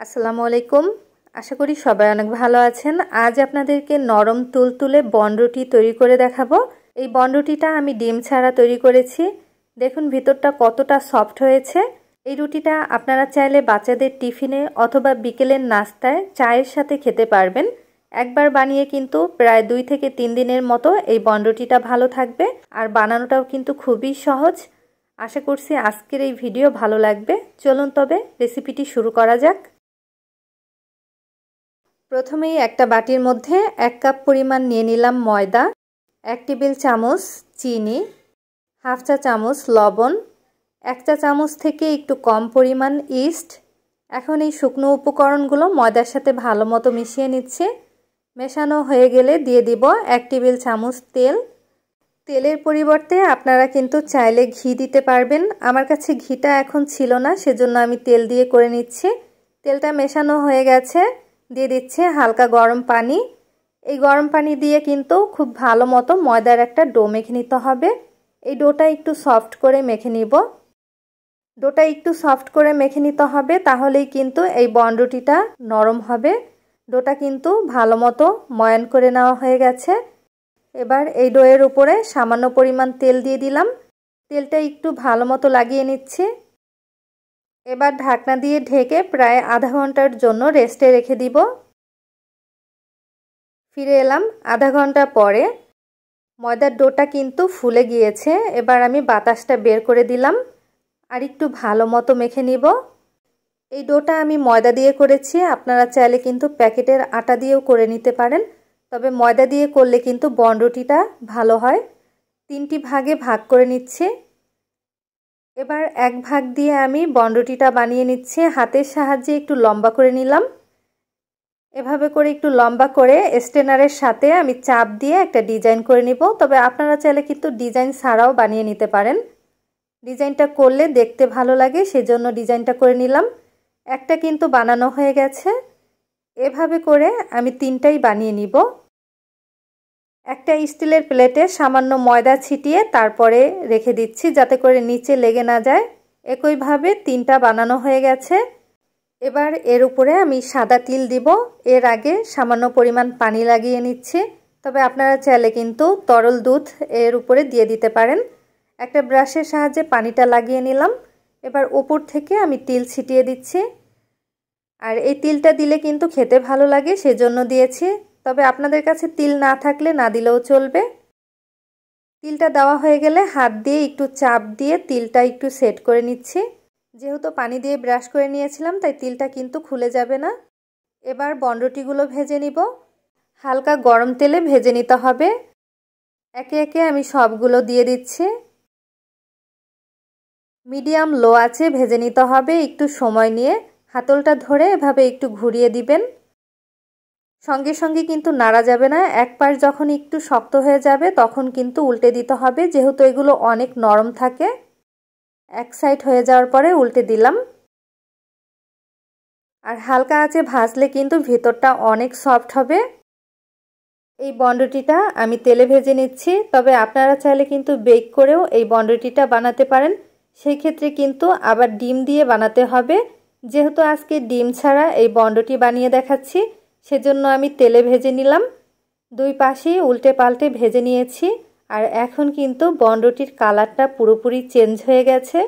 আসসালামু আলাইকুম। আশা করি সবাই অনেক ভালো আছেন। আজ আপনাদেরকে নরম তুলতুলে বনরুটি তৈরি করে দেখাবো। এই বনরুটিটা আমি ডিম ছাড়া তৈরি করেছি। দেখুন ভিতরটা কতটা সফট হয়েছে। এই রুটিটা আপনারা চাইলে বাচ্চাদের টিফিনে অথবা বিকেলের নাস্তায় চায়ের সাথে খেতে পারবেন। একবার বানিয়ে কিন্তু প্রায় 2 থেকে 3 দিনের মতো এই বনরুটিটা ভালো থাকবে। আর বানানোটাও কিন্তু খুবই সহজ। আশা করছি আজকের এই ভিডিও ভালো লাগবে। চলুন তবে রেসিপিটি শুরু করা যাক। প্রথমেই একটা বাটির মধ্যে 1 কাপ পরিমাণ নিয়ে নিলাম ময়দা, 1 টেবিল চামচ চিনি, হাফ চা চামচ লবণ, 1 চা চামচ থেকে একটু কম পরিমাণ ইস্ট। এখন এই শুকনো উপকরণগুলো ময়দার সাথে ভালো মতো মিশিয়ে নিচ্ছি। মেশানো হয়ে গেলে দিয়ে দিব 1 টেবিল চামচ তেল। তেলের পরিবর্তে আপনারা কিন্তু চাইলে ঘি দিতে পারবেন। আমার কাছে ঘিটা এখন ছিল না, সেজন্য আমি তেল দিয়ে করে নিচ্ছি। তেলটা মেশানো হয়ে গেছে, দিয়ে দিচ্ছে হালকা গরম পানি। এই গরম পানি দিয়ে কিন্তু খুব ভালো মতো ময়দার একটা ডো মেখে নিতে হবে। এই ডোটা একটু সফট করে মেখে নিব। ডোটা একটু সফট করে মেখে নিতে হবে, তাহলেই কিন্তু এই বনরুটিটা নরম হবে। ডোটা কিন্তু ভালো মতো ময়ান করে নেওয়া হয়ে গেছে। এবার এই ডোয়ের উপরে সামান্য পরিমাণ তেল দিয়ে দিলাম। তেলটা একটু ভালো মতো লাগিয়ে নিচ্ছি। এবার ঢাকনা দিয়ে ঢেকে প্রায় আধা ঘন্টার জন্য রেস্টে রেখে দিব। ফিরে এলাম আধা ঘন্টা পরে। ময়দার ডোটা কিন্তু ফুলে গিয়েছে। এবার আমি বাতাসটা বের করে দিলাম আর একটু ভালো মতো মেখে নিব। এই ডোটা আমি ময়দা দিয়ে করেছি, আপনারা চাইলে কিন্তু প্যাকেটের আটা দিয়েও করে নিতে পারেন। তবে ময়দা দিয়ে করলে কিন্তু বনরুটিটা ভালো হয়। 3টি ভাগে ভাগ করে নিচ্ছি। এবার 1 ভাগ দিয়ে আমি বনরুটিটা বানিয়ে নিচ্ছি। হাতের সাহায্যে একটু লম্বা করে নিলাম। এভাবে করে একটু লম্বা করে স্ট্রেনারের সাথে আমি চাপ দিয়ে একটা ডিজাইন করে নিব। তবে আপনারা চাইলে কিন্তু ডিজাইন ছাড়াও বানিয়ে নিতে পারেন। ডিজাইনটা করলে দেখতে ভালো লাগে, সেজন্য ডিজাইনটা করে নিলাম। একটা কিন্তু বানানো হয়ে গেছে। এভাবে করে আমি 3টাই বানিয়ে নিব। একটা স্টিলের প্লেটে সামান্য ময়দা ছিটিয়ে তারপরে রেখে দিচ্ছি, যাতে করে নিচে লেগে না যায়। একইভাবে 3টা বানানো হয়ে গেছে। এবার এর উপরে আমি সাদা তিল দিব। এর আগে সামান্য পরিমাণ পানি লাগিয়ে নিচ্ছি। তবে আপনারা চাইলে কিন্তু তরল দুধ এর উপরে দিয়ে দিতে পারেন। একটা ব্রাশের সাহায্যে পানিটা লাগিয়ে নিলাম। এবার উপর থেকে আমি তিল ছিটিয়ে দিচ্ছি। আর এই তিলটা দিলে কিন্তু খেতে ভালো লাগে, সেজন্য দিয়েছি। তবে আপনাদের কাছে তিল না থাকলে না দিলেও চলবে। তিলটা দেওয়া হয়ে গেলে হাত দিয়ে একটু চাপ দিয়ে তিলটা একটু সেট করে নিচ্ছি। যেহেতু পানি দিয়ে ব্রাশ করে নিয়েছিলাম, তাই তিলটা কিন্তু খুলে যাবে না। এবার বনরুটিগুলো ভেজে নিব। হালকা গরম তেলে ভেজে নিতে হবে। একে একে আমি সবগুলো দিয়ে দিচ্ছি। মিডিয়াম লো আঁচে ভেজে নিতে হবে। একটু সময় নিয়ে হাতলটা ধরে এভাবে একটু ঘুরিয়ে দিবেন। সঙ্গে সঙ্গে কিন্তু নাড়া যাবে না। এক পাশ যখন একটু শক্ত হয়ে যাবে তখন কিন্তু উল্টে দিতে হবে, যেহেতু এগুলো অনেক নরম থাকে। এক সাইড হয়ে যাওয়ার পরে উল্টে দিলাম। আর হালকা আঁচে ভাজলে কিন্তু ভেতরটা অনেক সফট হবে। এই বনরুটিটা আমি তেলে ভেজে নিচ্ছি। তবে আপনারা চাইলে কিন্তু বেক করেও এই বনরুটিটা বানাতে পারেন। সেই ক্ষেত্রে কিন্তু আবার ডিম দিয়ে বানাতে হবে। যেহেতু আজকে ডিম ছাড়া এই বনরুটি বানিয়ে দেখাচ্ছি, সেজন্য আমি তেলে ভেজে নিলাম। 2 পাশেই উল্টে পাল্টে ভেজে নিয়েছি। আর এখন কিন্তু বনরুটির কালারটা পুরোপুরি চেঞ্জ হয়ে গেছে।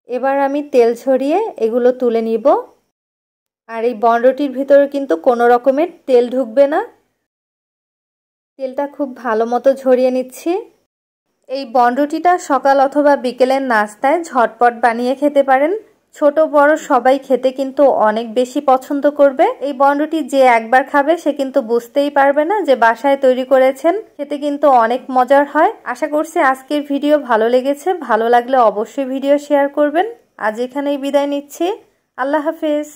এবার আমি তেল ছড়িয়ে এগুলো তুলে নিব। আর এই বনরুটির ভিতরে কিন্তু কোনো রকমের তেল ঢুকবে না। তেলটা খুব ভালো মতো ঝরিয়ে নিচ্ছি। এই বনরুটিটা সকাল অথবা বিকেলের নাস্তায় ঝটপট বানিয়ে খেতে পারেন। ছোট বড় সবাই খেতে কিন্তু অনেক বেশি পছন্দ করবে। এই বনরুটি যে একবার খাবে সে কিন্তু বুঝতেই পারবে না যে বাসায় তৈরি করেছেন। খেতে কিন্তু অনেক মজার হয়। আশা করছি আজকের ভিডিও ভালো লেগেছে। ভালো লাগলে অবশ্যই ভিডিও শেয়ার করবেন। আজ এখানেই বিদায় নিচ্ছি। আল্লাহ হাফেজ।